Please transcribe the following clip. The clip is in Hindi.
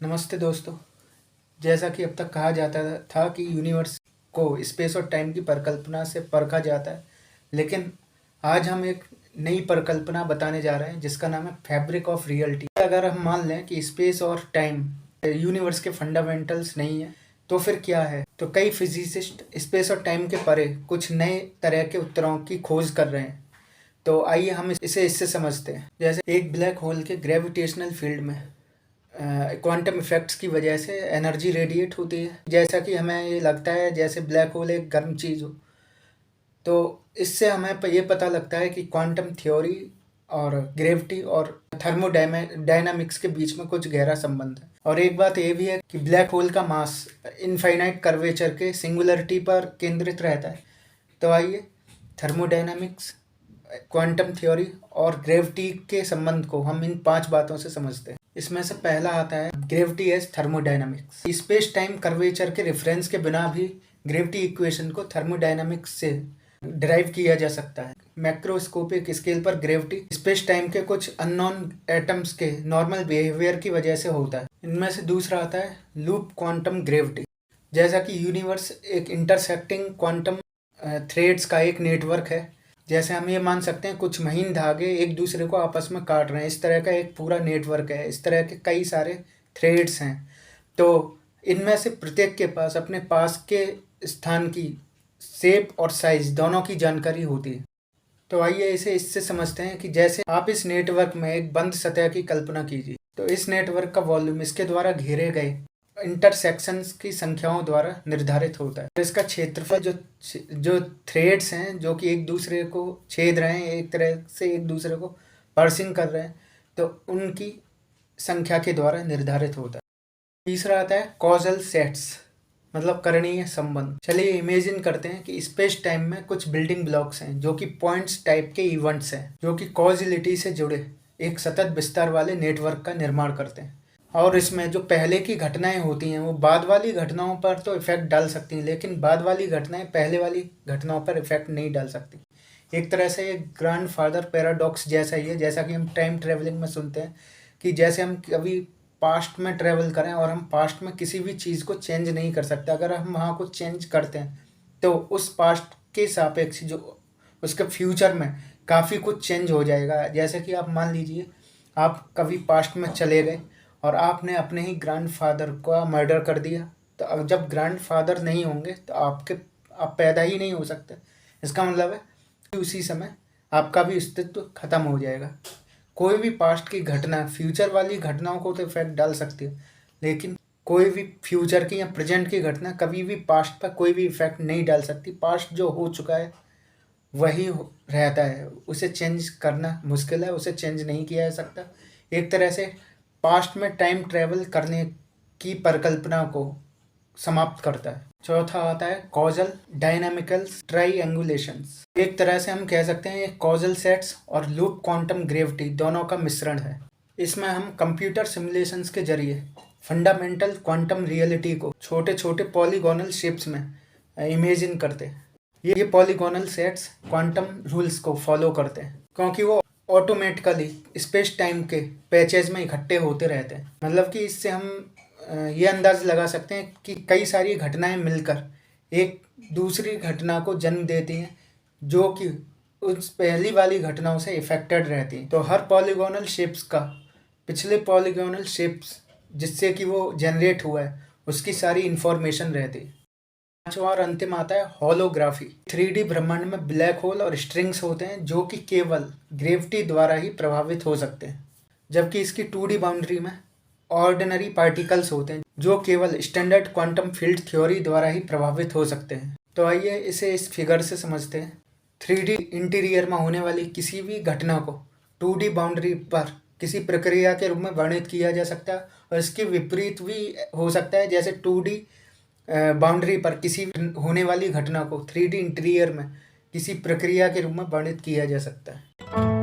नमस्ते दोस्तों। जैसा कि अब तक कहा जाता था कि यूनिवर्स को स्पेस और टाइम की परिकल्पना से परखा जाता है, लेकिन आज हम एक नई परिकल्पना बताने जा रहे हैं जिसका नाम है फैब्रिक ऑफ रियलिटी। अगर हम मान लें कि स्पेस और टाइम यूनिवर्स के फंडामेंटल्स नहीं है, तो फिर क्या है? तो कई फिजिसिस्ट स्पेस और टाइम के परे कुछ नए तरह के उत्तरों की खोज कर रहे हैं। तो आइए हम इसे इससे समझते हैं। जैसे एक ब्लैक होल के ग्रेविटेशनल फील्ड में क्वांटम इफेक्ट्स की वजह से एनर्जी रेडिएट होती है, जैसा कि हमें ये लगता है जैसे ब्लैक होल एक गर्म चीज़ हो। तो इससे हमें ये पता लगता है कि क्वांटम थ्योरी और ग्रेविटी और थर्मोडायनामिक्स के बीच में कुछ गहरा संबंध है। और एक बात ये भी है कि ब्लैक होल का मास इनफाइनाइट कर्वेचर के सिंगुलरिटी पर केंद्रित रहता है। तो आइए थर्मोडायनामिक्स, क्वांटम थ्योरी और ग्रेविटी के संबंध को हम इन 5 बातों से समझते हैं। इसमें से पहला आता है gravity as thermodynamics. Space time curvature के रेफरेंस के बिना भी ग्रेविटी इक्वेशन को थर्मोडायनामिक्स से डिराइव किया जा सकता है। मैक्रोस्कोपिक स्केल पर ग्रेविटी स्पेस टाइम के कुछ अननोन एटम्स के नॉर्मल बिहेवियर की वजह से होता है। इनमें से दूसरा आता है लूप क्वांटम ग्रेविटी। जैसा कि यूनिवर्स एक इंटरसेक्टिंग क्वांटम थ्रेड्स का एक नेटवर्क है, जैसे हम ये मान सकते हैं कुछ महीन धागे एक दूसरे को आपस में काट रहे हैं, इस तरह का एक पूरा नेटवर्क है। इस तरह के कई सारे थ्रेड्स हैं। तो इनमें से प्रत्येक के पास अपने पास के स्थान की शेप और साइज दोनों की जानकारी होती है। तो आइए इसे इससे समझते हैं कि जैसे आप इस नेटवर्क में एक बंद सतह की कल्पना कीजिए, तो इस नेटवर्क का वॉल्यूम इसके द्वारा घेरे गए इंटरसेक्शंस की संख्याओं द्वारा निर्धारित होता है। तो इसका क्षेत्रफल जो थ्रेड्स हैं जो कि एक दूसरे को छेद रहे हैं, एक तरह से एक दूसरे को पर्सिंग कर रहे हैं, तो उनकी संख्या के द्वारा निर्धारित होता है। तीसरा आता है कॉजल सेट्स, मतलब करणीय संबंध। चलिए इमेजिन करते हैं कि स्पेस टाइम में कुछ बिल्डिंग ब्लॉक्स हैं जो कि पॉइंट्स टाइप के इवेंट्स हैं, जो कि कॉजिलिटी से जुड़े एक सतत विस्तार वाले नेटवर्क का निर्माण करते हैं। और इसमें जो पहले की घटनाएं होती हैं वो बाद वाली घटनाओं पर तो इफेक्ट डाल सकती हैं, लेकिन बाद वाली घटनाएं पहले वाली घटनाओं पर इफेक्ट नहीं डाल सकती। एक तरह से एक ग्रैंडफादर पैराडॉक्स जैसा ही है, जैसा कि हम टाइम ट्रेवलिंग में सुनते हैं कि जैसे हम कभी पास्ट में ट्रेवल करें और हम पास्ट में किसी भी चीज़ को चेंज नहीं कर सकते। अगर हम वहाँ को चेंज करते हैं तो उस पास्ट के सापेक्ष जो उसके फ्यूचर में काफ़ी कुछ चेंज हो जाएगा। जैसे कि आप मान लीजिए आप कभी पास्ट में चले गए और आपने अपने ही ग्रैंडफादर का मर्डर कर दिया, तो अब जब ग्रैंडफादर नहीं होंगे तो आप पैदा ही नहीं हो सकते। इसका मतलब है कि उसी समय आपका भी अस्तित्व खत्म हो जाएगा। कोई भी पास्ट की घटना फ्यूचर वाली घटनाओं को तो इफेक्ट डाल सकती है, लेकिन कोई भी फ्यूचर की या प्रेजेंट की घटना कभी भी पास्ट पर कोई भी इफेक्ट नहीं डाल सकती। पास्ट जो हो चुका है वही रहता है, उसे चेंज करना मुश्किल है, उसे चेंज नहीं किया जा सकता। एक तरह से पास्ट में टाइम ट्रेवल करने की परिकल्पना को समाप्त करता है। चौथा आता है कॉजल डायनामिकल ट्राइएंगुलेशंस। एक तरह से हम कह सकते हैं ये कॉजल सेट्स और लूप क्वांटम ग्रेविटी दोनों का मिश्रण है। इसमें हम कंप्यूटर सिमुलेशंस के जरिए फंडामेंटल क्वांटम रियलिटी को छोटे छोटे पॉलीगोनल शेप्स में इमेजिन करते हैं। ये पॉलीगोनल सेट्स क्वांटम रूल्स को फॉलो करते हैं क्योंकि वो ऑटोमेटिकली स्पेस टाइम के पैचेज में इकट्ठे होते रहते हैं। मतलब कि इससे हम ये अंदाज लगा सकते हैं कि कई सारी घटनाएं मिलकर एक दूसरी घटना को जन्म देती हैं जो कि उस पहली वाली घटनाओं से इफेक्टेड रहती हैं। तो हर पॉलीगोनल शेप्स का पिछले पॉलीगोनल शेप्स जिससे कि वो जनरेट हुआ है उसकी सारी इंफॉर्मेशन रहती है। पांचवा और अंतिम आता है होलोग्राफी। 3D ब्रह्मांड में ब्लैक होल और स्ट्रिंग्स होते हैं जो कि केवल ग्रेविटी द्वारा ही प्रभावित हो सकते हैं, जबकि इसकी 2D बाउंड्री में ऑर्डिनरी पार्टिकल्स होते हैं जो केवल स्टैंडर्ड क्वांटम फील्ड थ्योरी द्वारा ही प्रभावित हो सकते हैं। तो आइए इसे इस फिगर से समझते हैं। 3D इंटीरियर में होने वाली किसी भी घटना को 2D बाउंड्री पर किसी प्रक्रिया के रूप में वर्णित किया जा सकता है, और इसके विपरीत भी हो सकता है। जैसे 2D बाउंड्री पर किसी होने वाली घटना को 3D इंटीरियर में किसी प्रक्रिया के रूप में वर्णित किया जा सकता है।